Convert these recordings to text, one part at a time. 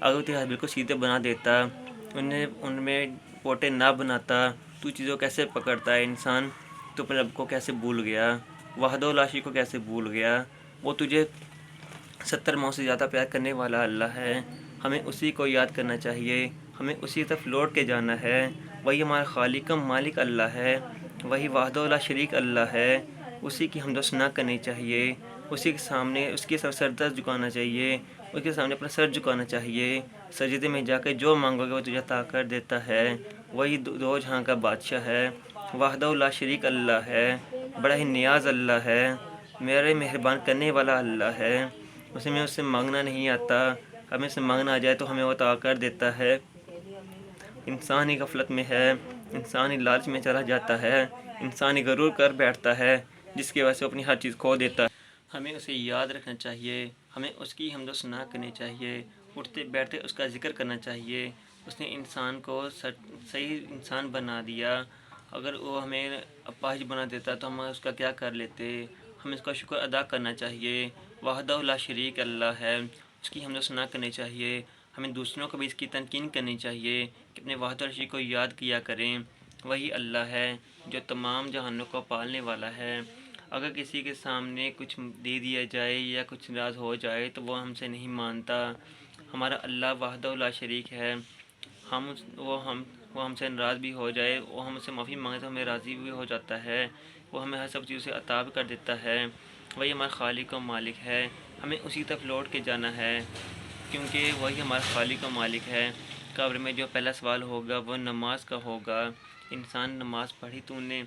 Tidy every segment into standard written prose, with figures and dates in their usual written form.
اگر وہ تیرے ہاتھ بالکل سیدھے بنا دیتا، ان میں پوٹے نہ بناتا، تو چیزوں کو کیسے پکڑتا ہے انسان؟ تو اپنے رب کو کیسے بھول گیا؟ وحدہ لا شریک کو کیسے بھول گیا؟ وہ تجھے 70 ماؤں سے زیادہ پیار کرنے والا اللہ ہے، ہمیں اسی کو یاد کرنا چاہیے، ہمیں اسی طرف لوٹ کے جانا ہے۔ وہی ہمارا خالق و مالک اللہ ہے، وہی وحدہ لا شریک اللہ ہے، اسی کی حمد و ثنا کرنی چاہیے، اسی کے سامنے اس کے سر جھکانا چاہیے، اس کے سامنے اپنا سر جھکانا چاہیے۔ سجدے میں جا کے جو مانگو گے وہ تجھے عطا کر دیتا ہے۔ وہی دو جہاں کا بادشاہ ہے، وحدہ لا شریک اللہ ہے، بڑا ہی نیاز اللہ ہے، میرے مہربان کرنے والا اللہ ہے۔ اس سے مانگنا نہیں آتا، ہمیں سے مانگنا آ جائے تو ہمیں وہ عطا کر دیتا ہے۔ انسان ہی غفلت میں ہے، انسان ہی لالچ میں چلا جاتا ہے، انسان ہی غرور کر بیٹھتا ہے، جس کی وجہ سے وہ اپنی ہر چیز کھو دیتا ہے۔ ہمیں اسے یاد رکھنا چاہیے، ہمیں اس کی حمد و ثنا کرنی چاہیے، اٹھتے بیٹھتے اس کا ذکر کرنا چاہیے۔ اس نے انسان کو صحیح انسان بنا دیا، اگر وہ ہمیں اپاہج بنا دیتا تو ہم اس کا کیا کر لیتے؟ ہمیں اس کا شکر ادا کرنا چاہیے۔ وحدہ لا شریک اللہ ہے، اس کی حمد و ثنا کرنی چاہیے۔ ہمیں دوسروں کو بھی اس کی تنقین کرنی چاہیے کہ اپنے وحدہ لا شریک کو یاد کیا کریں۔ وہی اللہ ہے جو تمام جہانوں کو پالنے والا ہے۔ اگر کسی کے سامنے کچھ دے دیا جائے یا کچھ ناراض ہو جائے تو وہ ہم سے نہیں مانتا۔ ہمارا اللہ وحدہ لا شریک ہے، وہ ہم سے ناراض بھی ہو جائے، وہ ہم سے معافی مانگے تو ہمیں راضی بھی ہو جاتا ہے، وہ ہمیں ہر سب چیزوں سے عطا بھی کر دیتا ہے۔ وہی ہمارا خالق و مالک ہے، ہمیں اسی طرف لوٹ کے جانا ہے، کیونکہ وہی ہمارا خالق و مالک ہے۔ قبر میں جو پہلا سوال ہوگا وہ نماز کا ہوگا۔ انسان نماز پڑھی تو نے،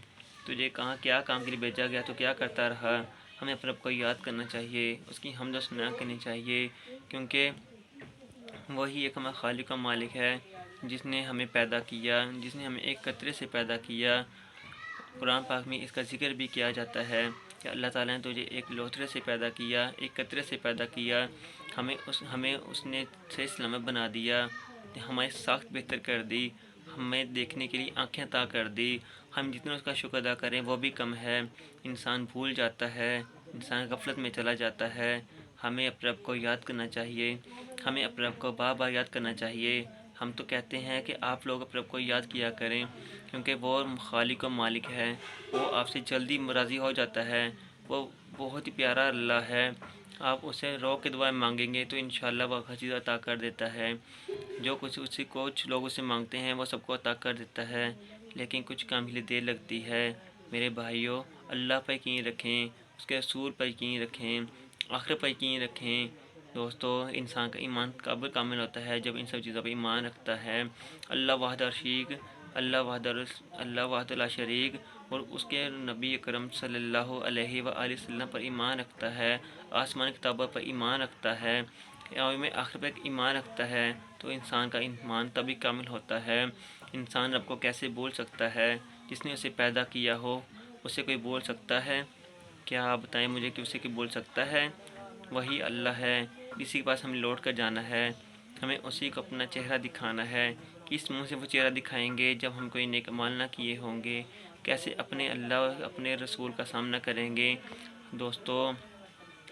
تجھے کہاں کیا کام کے لیے بھیجا گیا تو کیا کرتا رہا؟ ہمیں اپنے رب کو یاد کرنا چاہیے، اس کی حمد و ثنا کرنی چاہیے، کیونکہ وہی ایک ہمارا خالق و مالک ہے جس نے ہمیں پیدا کیا، جس نے ہمیں ایک قطرے سے پیدا کیا۔ قرآن پاک میں اس کا ذکر بھی کیا جاتا ہے کہ اللہ تعالیٰ نے تجھے ایک لوتھڑے سے پیدا کیا، ایک قطرے سے پیدا کیا، ہمیں اس نے صحیح سلامت بنا دیا، ہماری ساخت بہتر کر دی، ہمیں دیکھنے کے لیے آنکھیں عطا کر دی۔ ہم جتنا اس کا شکر ادا کریں وہ بھی کم ہے۔ انسان بھول جاتا ہے، انسان غفلت میں چلا جاتا ہے۔ ہمیں اپنے رب کو یاد کرنا چاہیے، ہمیں اپنے رب کو بار بار یاد کرنا چاہیے۔ ہم تو کہتے ہیں کہ آپ لوگ اپنے رب کو یاد کیا کریں، کیونکہ وہ خالق و مالک ہے، وہ آپ سے جلدی راضی ہو جاتا ہے، وہ بہت ہی پیارا اللہ ہے۔ آپ اسے رو کے دعائیں مانگیں گے تو انشاءاللہ وہ ہر چیز عطا کر دیتا ہے۔ جو کچھ لوگ اسے مانگتے ہیں وہ سب کو عطا کر دیتا ہے، لیکن کچھ کام کے لیے دیر لگتی ہے۔ میرے بھائیوں، اللہ پر یقین رکھیں، اس کے رسول پر یقین رکھیں، آخرت پر یقین رکھیں۔ دوستو، انسان کا ایمان کب کامل ہوتا ہے؟ جب ان سب چیزوں پر ایمان رکھتا ہے۔ اللہ وحدہ لا شریک اور اس کے نبی اکرم صلی اللہ علیہ وآلہ وسلم پر ایمان رکھتا ہے، آسمان کتابوں پر ایمان رکھتا ہے، یوم آخر پر ایمان رکھتا ہے، تو انسان کا ایمان تبھی کامل ہوتا ہے۔ انسان رب کو کیسے بھول سکتا ہے؟ جس نے اسے پیدا کیا ہو اسے کوئی بھول سکتا ہے؟ کیا آپ بتائیں مجھے کہ اسے کوئی بھول سکتا ہے؟ وہی اللہ ہے، اسی کے پاس ہمیں لوٹ کر جانا ہے، ہمیں اسی کو اپنا چہرہ دکھانا ہے۔ کس منہ سے وہ چہرہ دکھائیں گے جب ہم کوئی نیک اعمال نہ کیے ہوں گے؟ کیسے اپنے اللہ اپنے رسول کا سامنا کریں گے؟ دوستو،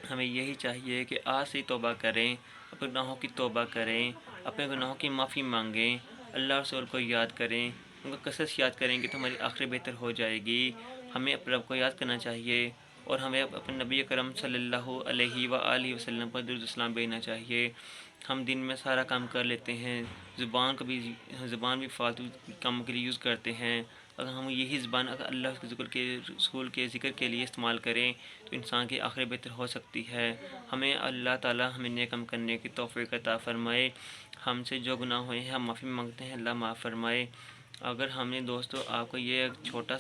ہمیں یہی چاہیے کہ آج سے توبہ کریں، اپنے گناہوں کی توبہ کریں، اپنے گناہوں کی معافی مانگیں، اللہ رسول کو یاد کریں، ان کو کثرت سے یاد کریں گے تو ہماری آخرت بہتر ہو جائے گی۔ ہمیں اپنے رب کو یاد کرنا چاہیے اور ہمیں اپنے نبی اکرم صلی اللہ علیہ وآلہ وسلم پر درود و سلام بھیجنا چاہیے۔ ہم دن میں سارا کام کر لیتے ہیں، زبان بھی فالتو کاموں کے لیے یوز کرتے ہیں۔ اگر ہم یہی زبان اگر اللہ کے رسول کے ذکر کے لیے استعمال کریں تو انسان کی آخرت بہتر ہو سکتی ہے۔ ہمیں اللہ تعالیٰ ہمیں نیک کام کرنے کی توفیق عطا فرمائے۔ ہم سے جو گناہ ہوئے ہیں ہم معافی مانگتے ہیں، اللہ معاف فرمائے۔ اگر ہم نے دوستو آپ کو یہ ایک چھوٹا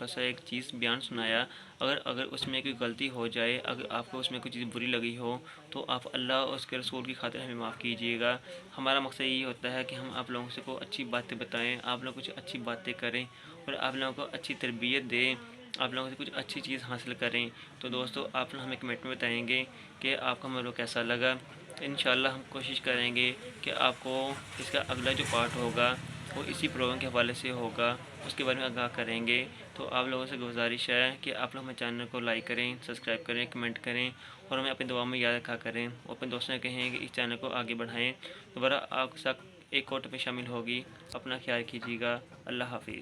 سا ایک چیز بیان سنایا، اگر اس میں کوئی غلطی ہو جائے، اگر آپ کو اس میں کوئی چیز بری لگی ہو تو آپ اللہ اور اس کے رسول کی خاطر ہمیں معاف کیجیے گا۔ ہمارا مقصد یہی ہوتا ہے کہ ہم آپ لوگوں سے کو اچھی باتیں بتائیں، آپ لوگ کچھ اچھی باتیں کریں اور آپ لوگوں کو اچھی تربیت دیں، آپ لوگوں سے کچھ اچھی چیز حاصل کریں۔ تو دوستو، آپ لوگ ہمیں کمنٹ میں بتائیں گے کہ آپ کو ہمارا کیسا لگا۔ انشاءاللہ ہم کوشش کریں گے کہ آپ کو اس کا اگلا جو پارٹ ہوگا وہ اسی پروگرام کے حوالے سے ہوگا، اس کے بارے میں آگاہ کریں گے۔ تو آپ لوگوں سے گزارش ہے کہ آپ لوگ ہمارے چینل کو لائک کریں، سبسکرائب کریں، کمنٹ کریں اور ہمیں اپنی دعا میں یاد رکھا کریں، اور اپنے دوستوں سے کہیں کہ اس چینل کو آگے بڑھائیں۔ دوبارہ آپ کے ساتھ ایک اور ٹاپک میں شامل ہوگی۔ اپنا خیال کیجیے گا۔ اللہ حافظ۔